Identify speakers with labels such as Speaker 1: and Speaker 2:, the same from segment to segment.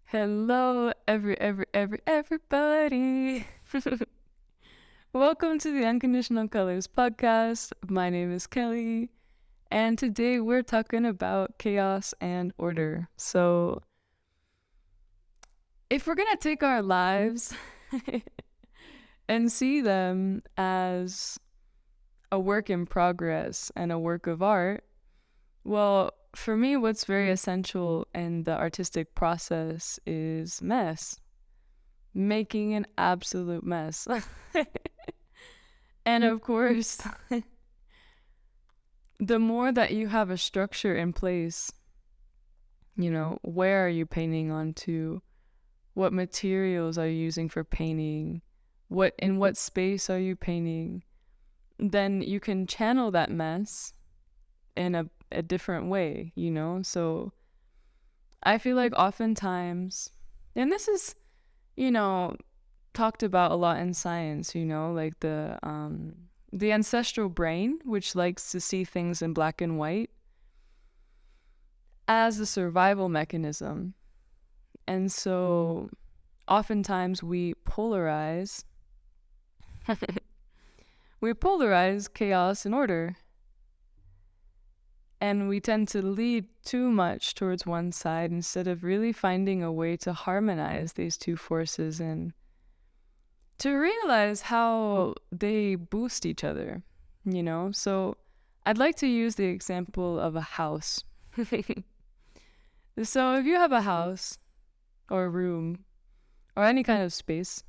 Speaker 1: Hello, everybody. Welcome to the Unconditional Colors podcast. My name is Kelly, and today we're talking about chaos and order. So, if we're going to take our lives and see them as a work in progress and a work of art, well, for me, what's very essential in the artistic process is mess, making an absolute mess. And of course, the more that you have a structure in place, where are you painting onto? What materials are you using for painting? In what space are you painting? Then you can channel that mess in a different way, So I feel like oftentimes, and this is, talked about a lot in science, like the ancestral brain, which likes to see things in black and white as a survival mechanism. And so oftentimes we polarize chaos and order. And we tend to lead too much towards one side instead of really finding a way to harmonize these two forces and to realize how they boost each other, So I'd like to use the example of a house. So if you have a house or a room or any kind of space,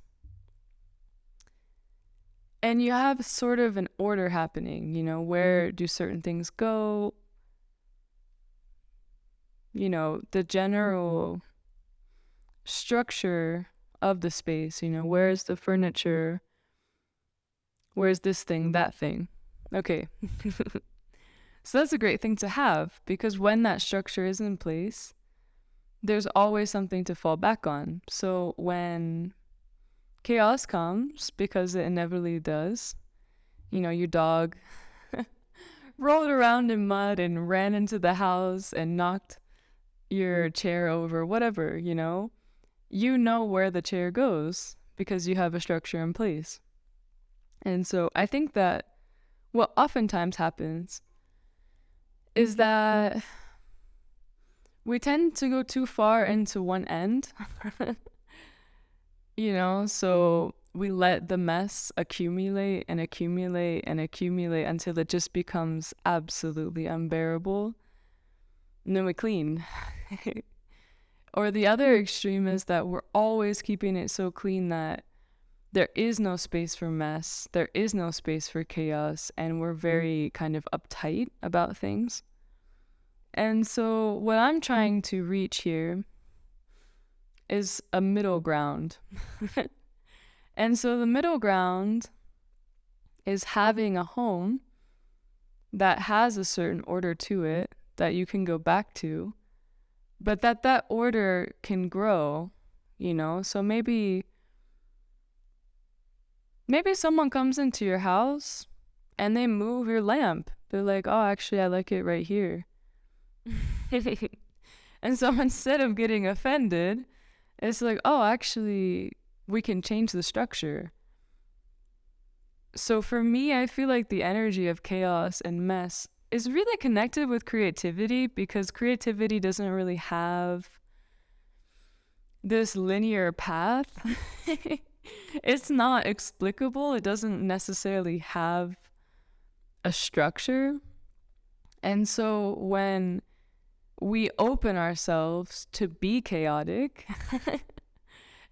Speaker 1: and you have sort of an order happening, where do certain things go? The general structure of the space, where's the furniture? Where's this thing, that thing? Okay. So that's a great thing to have, because when that structure is in place, there's always something to fall back on. So when chaos comes, because it inevitably does, your dog rolled around in mud and ran into the house and knocked your chair over, whatever, you know where the chair goes because you have a structure in place. And so I think that what oftentimes happens is that we tend to go too far into one end, so we let the mess accumulate and accumulate and accumulate until it just becomes absolutely unbearable. And then we clean. Or the other extreme is that we're always keeping it so clean that there is no space for mess, there is no space for chaos, and we're very kind of uptight about things. And so what I'm trying to reach here is a middle ground. And so the middle ground is having a home that has a certain order to it that you can go back to, but that order can grow, So maybe someone comes into your house and they move your lamp. They're like, oh, actually, I like it right here. And so instead of getting offended, it's like, oh, actually, we can change the structure. So for me, I feel like the energy of chaos and mess is really connected with creativity, because creativity doesn't really have this linear path. It's not explicable. It doesn't necessarily have a structure. And so when we open ourselves to be chaotic,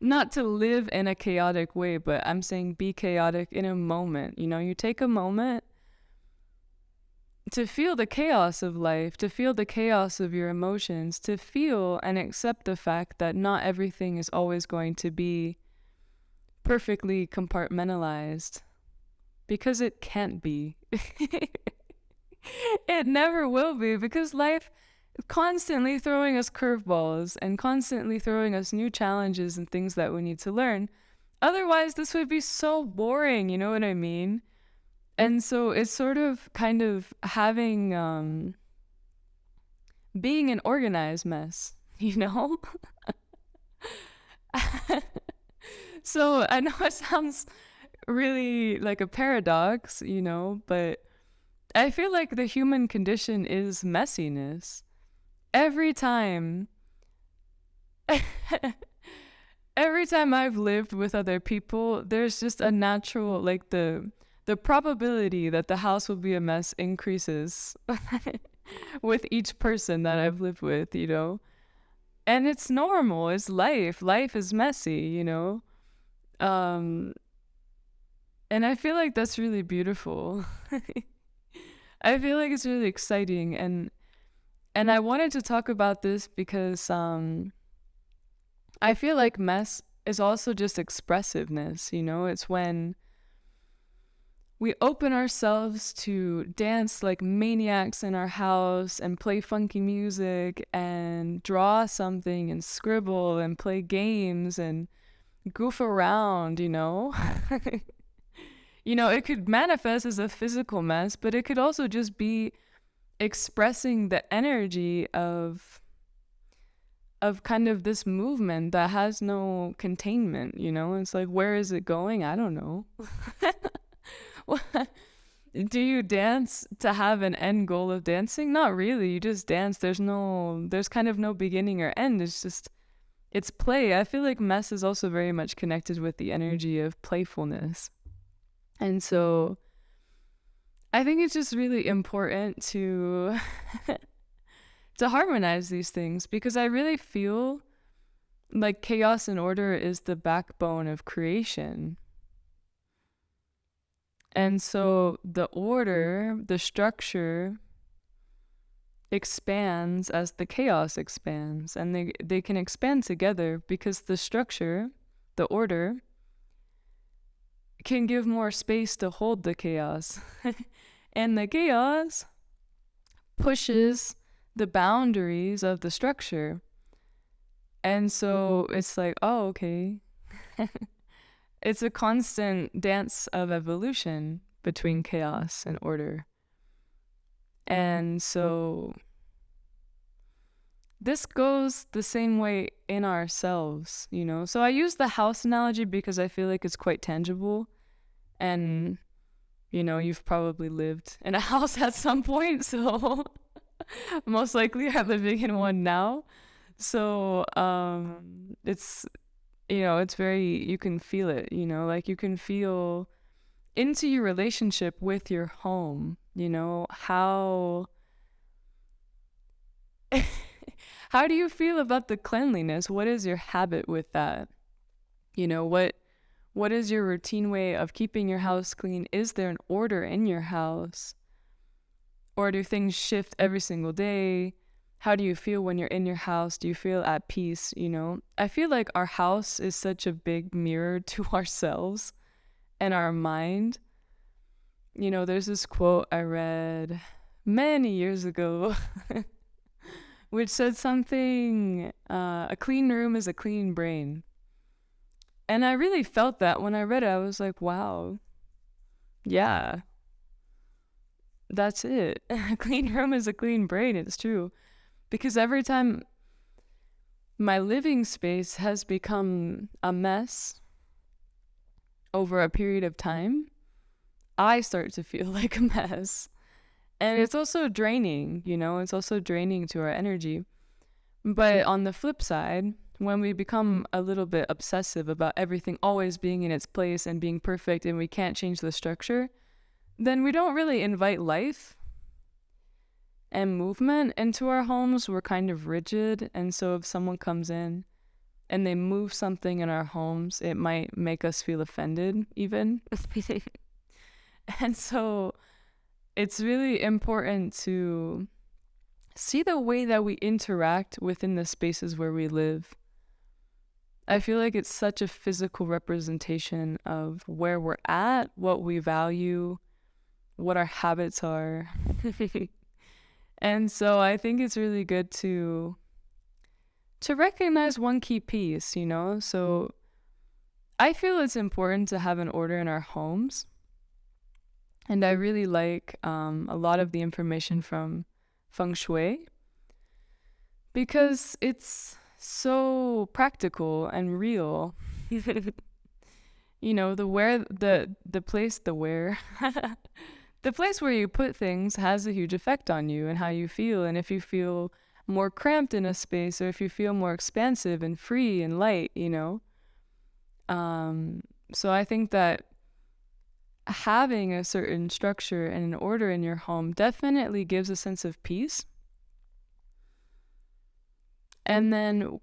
Speaker 1: not to live in a chaotic way, but I'm saying be chaotic in a moment. You take a moment to feel the chaos of life, to feel the chaos of your emotions, to feel and accept the fact that not everything is always going to be perfectly compartmentalized, because it can't be. It never will be, because life is constantly throwing us curveballs and constantly throwing us new challenges and things that we need to learn. Otherwise, this would be so boring, you know what I mean? And so it's sort of kind of having, being an organized mess, So I know it sounds really like a paradox, but I feel like the human condition is messiness. Every time, every time I've lived with other people, there's just a natural, like the probability that the house will be a mess increases with each person that I've lived with. And it's normal. It's life. Life is messy. Um, and I feel like that's really beautiful. I feel like it's really exciting, and I wanted to talk about this because I feel like mess is also just expressiveness. It's when we open ourselves to dance like maniacs in our house and play funky music and draw something and scribble and play games and goof around. It could manifest as a physical mess, but it could also just be expressing the energy of kind of this movement that has no containment. It's like, where is it going? I don't know. Do you dance to have an end goal of dancing? Not really. You just dance. There's kind of no beginning or end. It's play. I feel like mess is also very much connected with the energy of playfulness. And so I think it's just really important to to harmonize these things, because I really feel like chaos and order is the backbone of creation. And so the order, the structure expands as the chaos expands, and they can expand together because the structure, the order, can give more space to hold the chaos. And the chaos pushes the boundaries of the structure. And so it's like, oh, okay. It's a constant dance of evolution between chaos and order. And so this goes the same way in ourselves. So I use the house analogy because I feel like it's quite tangible. And, you've probably lived in a house at some point, so most likely you're living in one now. So it's very, you can feel it, like you can feel into your relationship with your home, how how do you feel about the cleanliness? What is your habit with that? What is your routine way of keeping your house clean? Is there an order in your house? Or do things shift every single day? How do you feel when you're in your house? Do you feel at peace? I feel like our house is such a big mirror to ourselves and our mind. There's this quote I read many years ago, which said something, a clean room is a clean brain. And I really felt that when I read it. I was like, wow, yeah, that's it. A clean room is a clean brain. It's true. Because every time my living space has become a mess over a period of time, I start to feel like a mess. And it's also draining, it's also draining to our energy. But on the flip side, when we become a little bit obsessive about everything always being in its place and being perfect and we can't change the structure, then we don't really invite life and movement into our homes. We're kind of rigid. And so if someone comes in and they move something in our homes, it might make us feel offended even. And so it's really important to see the way that we interact within the spaces where we live. I feel like it's such a physical representation of where we're at, what we value, what our habits are. And so I think it's really good to recognize one key piece. So I feel it's important to have an order in our homes. And I really like a lot of the information from Feng Shui, because it's so practical and real. You know, the place the where the place where you put things has a huge effect on you and how you feel. And if you feel more cramped in a space, or if you feel more expansive and free and light, you know. So I think that having a certain structure and an order in your home definitely gives a sense of peace. And then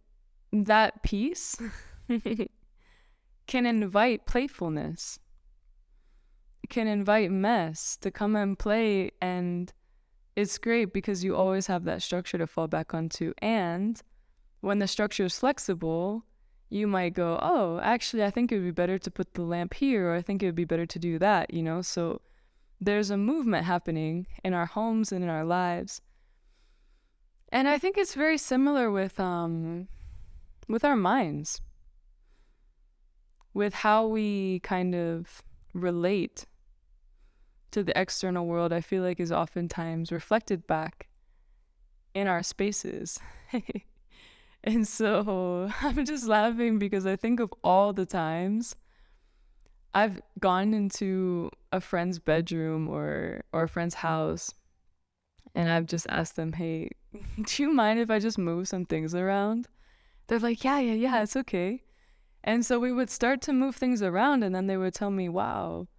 Speaker 1: that peace can invite playfulness, can invite mess to come and play. And it's great because you always have that structure to fall back onto. And when the structure is flexible, you might go, oh, actually, I think it would be better to put the lamp here, or I think it would be better to do that, you know? So there's a movement happening in our homes and in our lives. And I think it's very similar with our minds, with how we kind of relate to the external world. I feel like is oftentimes reflected back in our spaces. And so I'm just laughing because I think of all the times I've gone into a friend's bedroom or a friend's house, and I've just asked them, hey, do you mind if I just move some things around? They're like, yeah, it's okay. And so we would start to move things around, and then they would tell me, wow,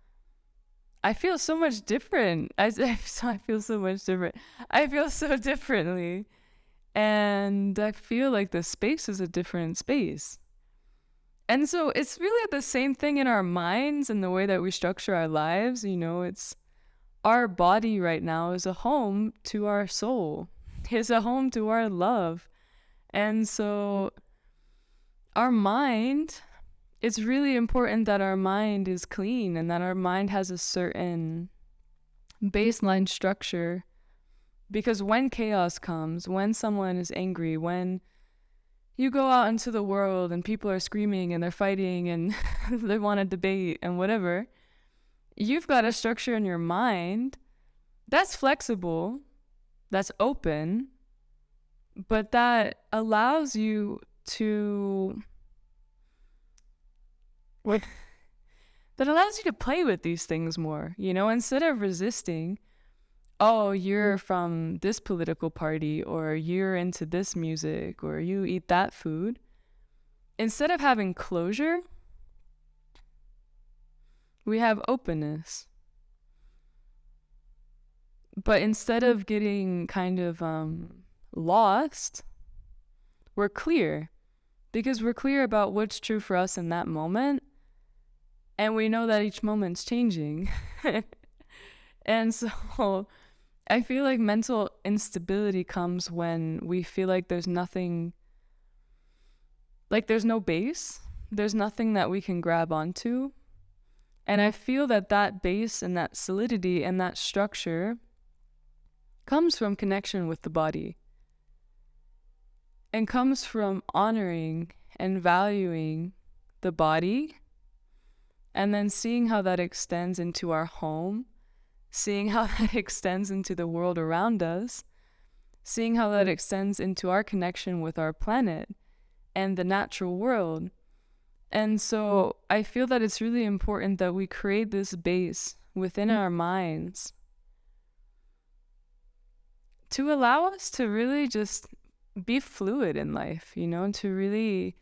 Speaker 1: I feel so much different. I feel so much different. I feel so differently. And I feel like the space is a different space. And so it's really the same thing in our minds and the way that we structure our lives. You know, it's our body right now is a home to our soul, is a home to our love. And so our mind, it's really important that our mind is clean and that our mind has a certain baseline structure. Because when chaos comes, when someone is angry, when you go out into the world and people are screaming and they're fighting and they want to debate and whatever, you've got a structure in your mind that's flexible, that's open, but that allows you to play with these things more, you know, instead of resisting. Oh, you're from this political party, or you're into this music, or you eat that food. Instead of having closure, we have openness. But instead of getting kind of lost, we're clear, because we're clear about what's true for us in that moment. And we know that each moment's changing. And so I feel like mental instability comes when we feel like there's nothing, like there's no base, there's nothing that we can grab onto. And I feel that that base and that solidity and that structure comes from connection with the body, and comes from honoring and valuing the body, and then seeing how that extends into our home, seeing how that extends into the world around us, seeing how that extends into our connection with our planet and the natural world. And so I feel that it's really important that we create this base within our minds to allow us to really just be fluid in life, you know, to really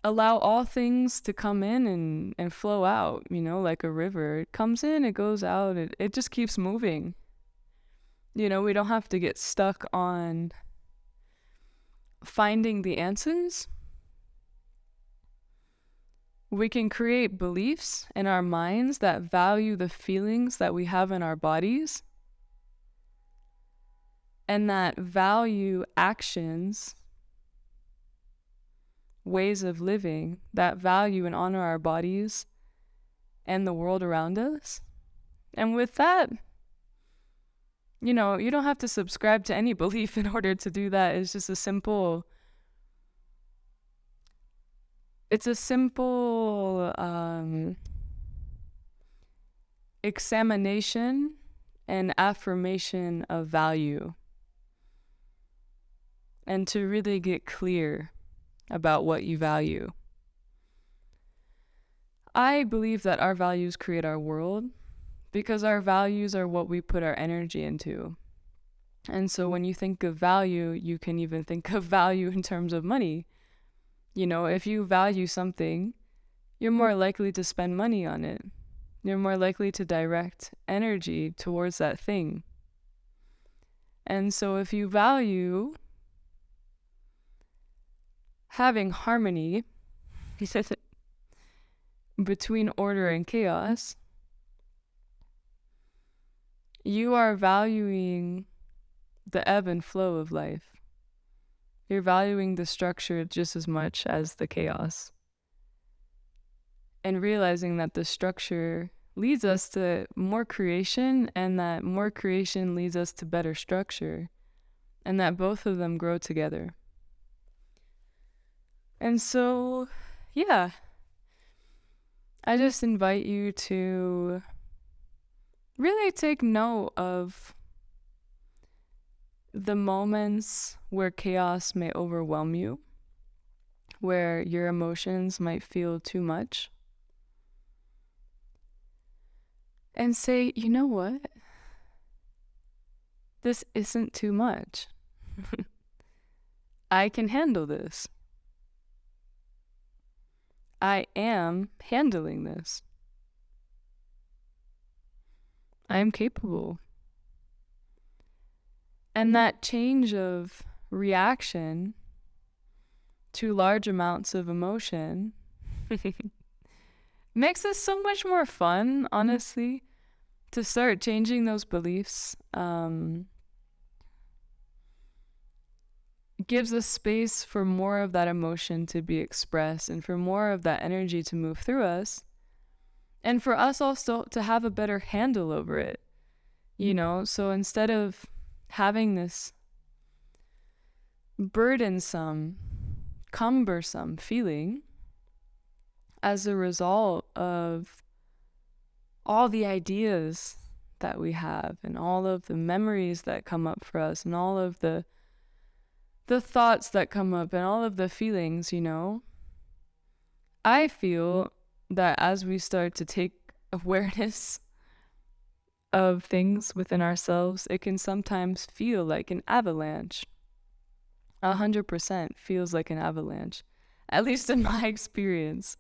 Speaker 1: allow all things to come in and flow out, you know, like a river. It comes in, it goes out, it just keeps moving. You know, we don't have to get stuck on finding the answers. We can create beliefs in our minds that value the feelings that we have in our bodies, and that value actions, ways of living, that value and honor our bodies and the world around us. And with that, you know, you don't have to subscribe to any belief in order to do that. It's just a simple examination and affirmation of value. and to really get clear about what you value. I believe that our values create our world because our values are what we put our energy into. And so when you think of value, you can even think of value in terms of money. You know, if you value something, you're more likely to spend money on it. You're more likely to direct energy towards that thing. And so if you value having harmony between order and chaos, you are valuing the ebb and flow of life. You're valuing the structure just as much as the chaos. And realizing that the structure leads us to more creation, and that more creation leads us to better structure, and that both of them grow together. And so, yeah, I just invite you to really take note of the moments where chaos may overwhelm you, where your emotions might feel too much, and say, you know what? This isn't too much. I can handle this. I am handling this. I am capable. And that change of reaction to large amounts of emotion makes it so much more fun, honestly, to start changing those beliefs. Gives us space for more of that emotion to be expressed and for more of that energy to move through us. And for us also to have a better handle over it, you know? So instead of having this burdensome, cumbersome feeling as a result of all the ideas that we have and all of the memories that come up for us and all of the thoughts that come up and all of the feelings, you know, I feel that as we start to take awareness of things within ourselves, it can sometimes feel like an avalanche. 100% feels like an avalanche, at least in my experience.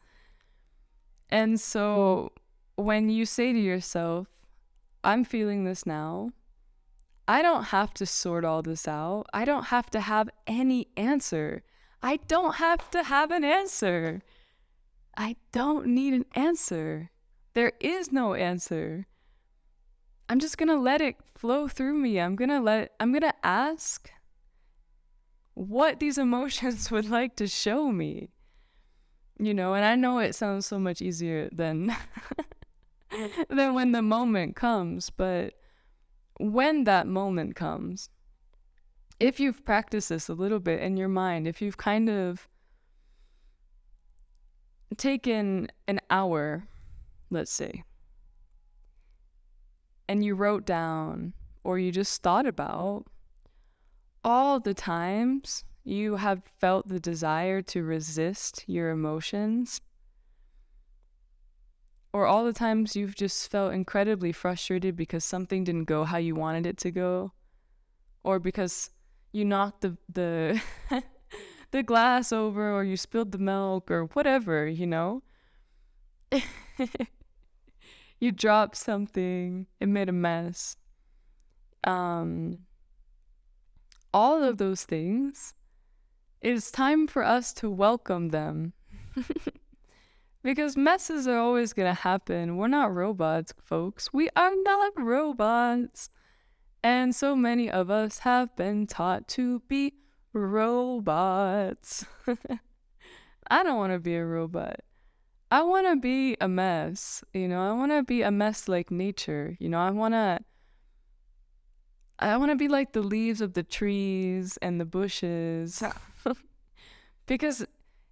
Speaker 1: And so when you say to yourself, I'm feeling this now, I don't have to sort all this out. I don't have to have any answer. I don't have to have an answer. I don't need an answer. There is no answer. I'm just going to let it flow through me. I'm going to ask what these emotions would like to show me. You know, and I know it sounds so much easier than than when the moment comes, but when that moment comes, if you've practiced this a little bit in your mind, if you've kind of taken an hour, let's say, and you wrote down or you just thought about all the times you have felt the desire to resist your emotions, or all the times you've just felt incredibly frustrated because something didn't go how you wanted it to go, or because you knocked the the glass over, or you spilled the milk, or whatever, you know? You dropped something, it made a mess. All of those things, it's time for us to welcome them. Because messes are always going to happen. We're not robots, folks. We are not robots. And so many of us have been taught to be robots. I don't want to be a robot. I want to be a mess. You know, I want to be a mess like nature. You know, I want to be like the leaves of the trees and the bushes. Because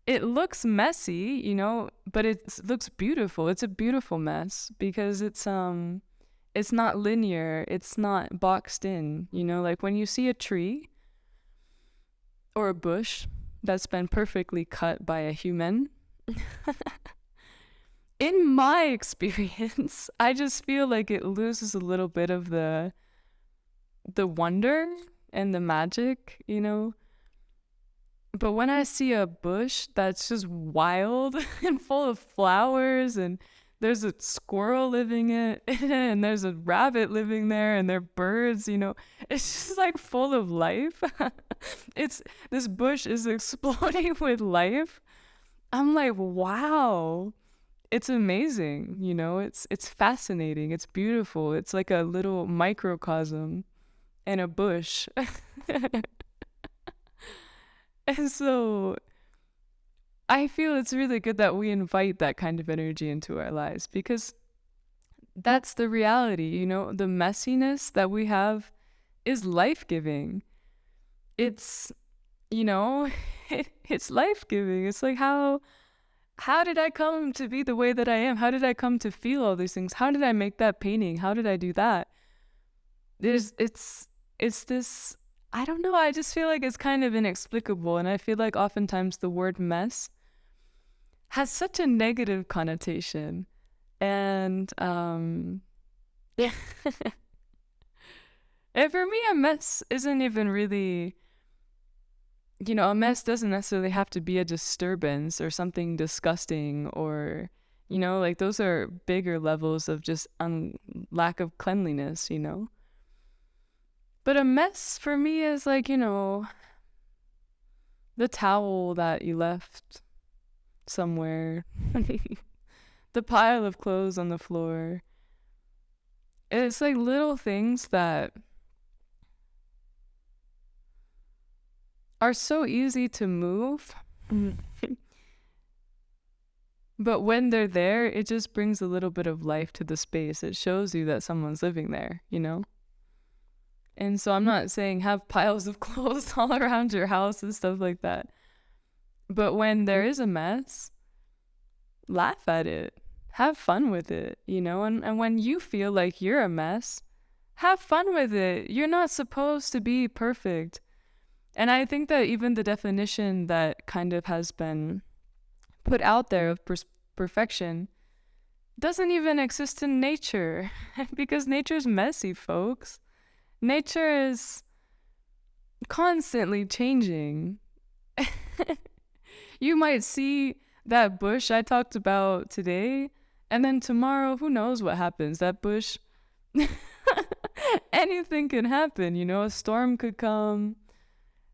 Speaker 1: it looks messy, you know, but it looks beautiful. It's a beautiful mess because it's not linear. It's not boxed in, you know, like when you see a tree or a bush that's been perfectly cut by a human, in my experience, I just feel like it loses a little bit of the wonder and the magic, you know? But when I see a bush that's just wild and full of flowers, and there's a squirrel living in it, and there's a rabbit living there, and there are birds, you know, it's just like full of life. It's This bush is exploding with life. I'm like, wow, it's amazing, you know, it's fascinating, it's beautiful. It's like a little microcosm in a bush. And so I feel it's really good that we invite that kind of energy into our lives, because that's the reality, you know, the messiness that we have is life-giving. It's, you know, it's life-giving. It's like, how did I come to be the way that I am? How did I come to feel all these things? How did I make that painting? How did I do that? It's this, I don't know, I just feel like it's kind of inexplicable, and I feel like oftentimes the word mess has such a negative connotation. And yeah. And for me, a mess isn't even really, you know, a mess doesn't necessarily have to be a disturbance or something disgusting, or, you know, like those are bigger levels of just lack of cleanliness, you know. But a mess for me is like, you know, the towel that you left somewhere, the pile of clothes on the floor. It's like little things that are so easy to move. But when they're there, it just brings a little bit of life to the space. It shows you that someone's living there, you know? And so I'm not saying have piles of clothes all around your house and stuff like that. But when there is a mess, laugh at it. Have fun with it, you know? And when you feel like you're a mess, have fun with it. You're not supposed to be perfect. And I think that even the definition that kind of has been put out there of perfection doesn't even exist in nature, because nature's messy, folks. Nature is constantly changing. You might see that bush I talked about today, and then tomorrow, who knows what happens? That bush, anything can happen, you know? A storm could come,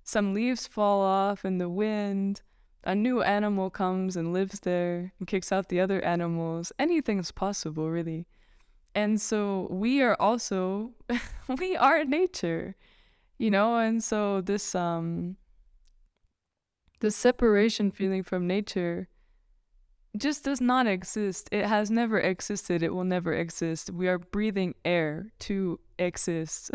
Speaker 1: some leaves fall off in the wind, a new animal comes and lives there and kicks out the other animals. Anything's possible, really. And so we are also, we are nature, you know? And so this separation feeling from nature just does not exist. It has never existed. It will never exist. We are breathing air to exist.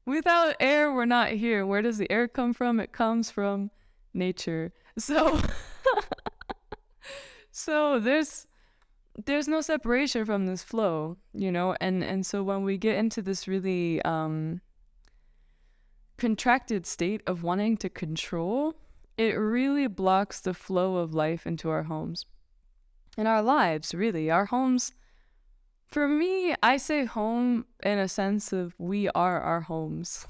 Speaker 1: Without air, we're not here. Where does the air come from? It comes from nature. So so there's no separation from this flow, you know? And so when we get into this really contracted state of wanting to control, it really blocks the flow of life into our homes. In our lives, really. Our homes, for me, I say home in a sense of we are our homes.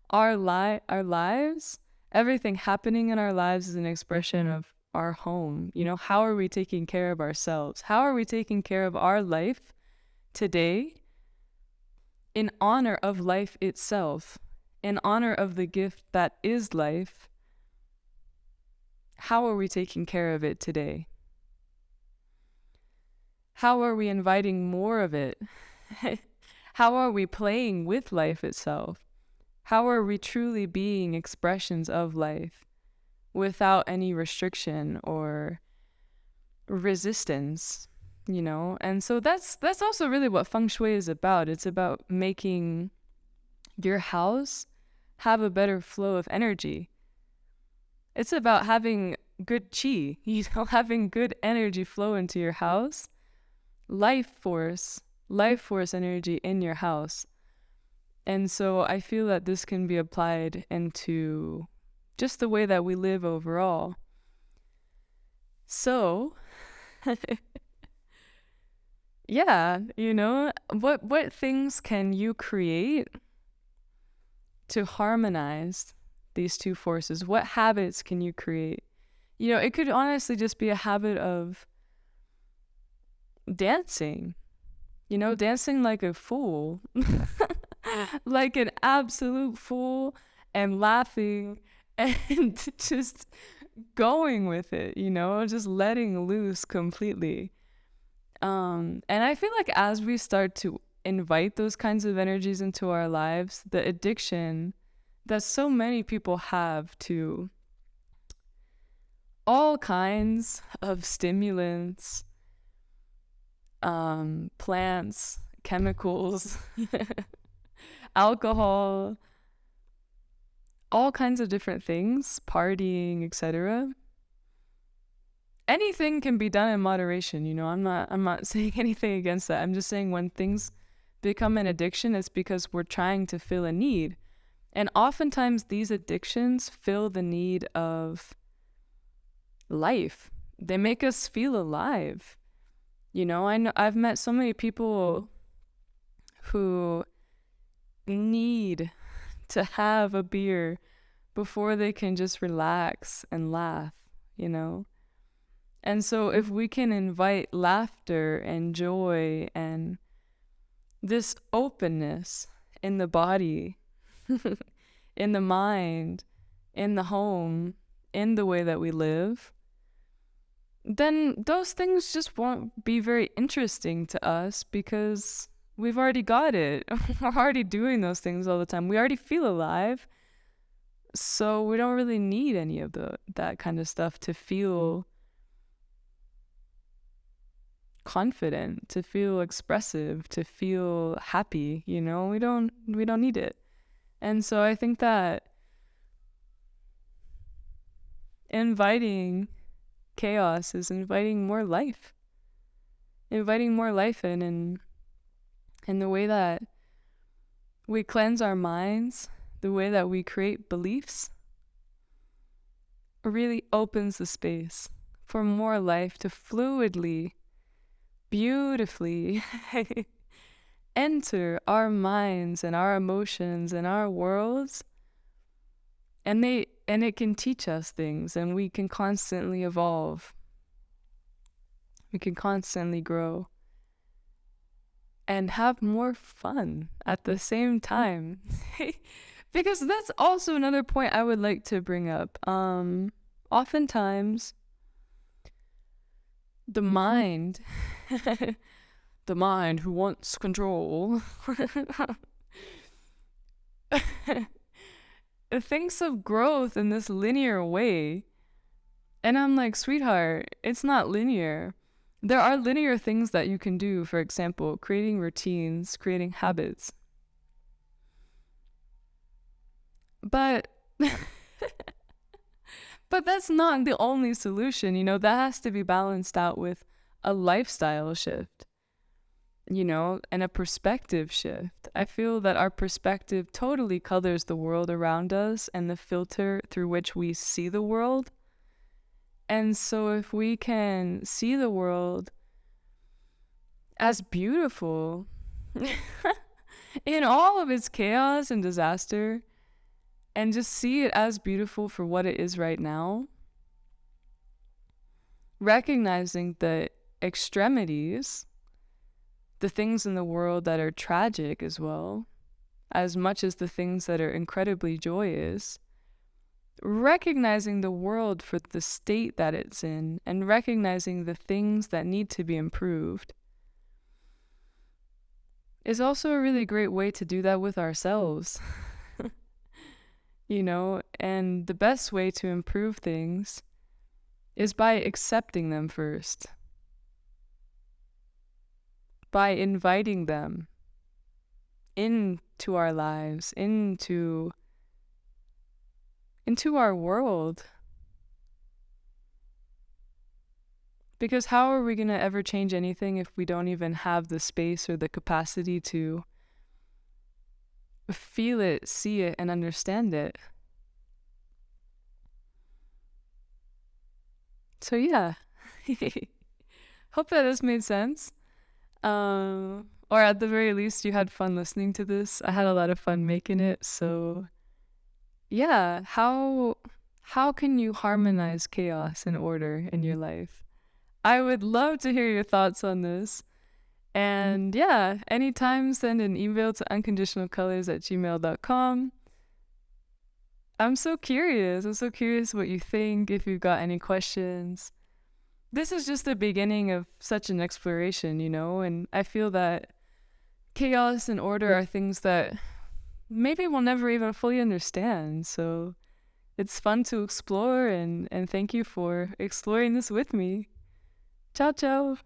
Speaker 1: Our lives, everything happening in our lives is an expression of our home. You know, how are we taking care of ourselves? How are we taking care of our life today in honor of life itself, in honor of the gift that is life? How are we taking care of it today? How are we inviting more of it? How are we playing with life itself? How are we truly being expressions of life without any restriction or resistance, you know? And so that's also really what feng shui is about. It's about making your house have a better flow of energy. It's about having good chi, you know, having good energy flow into your house. Life force energy in your house. And so I feel that this can be applied into just the way that we live overall. So, yeah, what things can you create to harmonize these two forces? What habits can you create? It could honestly just be a habit of dancing, dancing like a fool, like an absolute fool, and laughing and just going with it, just letting loose completely. And I feel like as we start to invite those kinds of energies into our lives, the addiction that so many people have to all kinds of stimulants, plants, chemicals, alcohol, all kinds of different things, partying, etc. Anything can be done in moderation, I'm not saying anything against that. I'm just saying when things become an addiction, it's because we're trying to fill a need. And oftentimes these addictions fill the need of life. They make us feel alive. I've met so many people who need to have a beer before they can just relax and laugh, And so if we can invite laughter and joy and this openness in the body, in the mind, in the home, in the way that we live, then those things just won't be very interesting to us because we've already got it. We're already doing those things all the time. We already feel alive. So we don't really need any of that kind of stuff to feel confident, to feel expressive, to feel happy, we don't need it. And so I think that inviting chaos is inviting more life in, and the way that we cleanse our minds, the way that we create beliefs really opens the space for more life to fluidly, beautifully enter our minds and our emotions and our worlds. And it can teach us things, and we can constantly evolve. We can constantly grow and have more fun at the same time. Because that's also another point I would like to bring up. Oftentimes, the mind, the mind who wants control, thinks of growth in this linear way. And I'm like, sweetheart, it's not linear. There are linear things that you can do, for example, creating routines, creating habits. But but that's not the only solution, that has to be balanced out with a lifestyle shift, and a perspective shift. I feel that our perspective totally colors the world around us and the filter through which we see the world. And so if we can see the world as beautiful in all of its chaos and disaster, and just see it as beautiful for what it is right now, recognizing the extremities, the things in the world that are tragic as well, as much as the things that are incredibly joyous, recognizing the world for the state that it's in, and recognizing the things that need to be improved, is also a really great way to do that with ourselves. And the best way to improve things is by accepting them first, by inviting them into our lives, into our world. Because how are we going to ever change anything if we don't even have the space or the capacity to feel it, see it, and understand it. So yeah. Hope that this made sense. Or at the very least you had fun listening to this. I had a lot of fun making it. So yeah, how can you harmonize chaos and order in your life? I would love to hear your thoughts on this. And yeah, anytime send an email to unconditionalcolors@gmail.com. I'm so curious. I'm so curious what you think, if you've got any questions. This is just the beginning of such an exploration, and I feel that chaos and order are things that maybe we'll never even fully understand. So it's fun to explore, and thank you for exploring this with me. Ciao, ciao.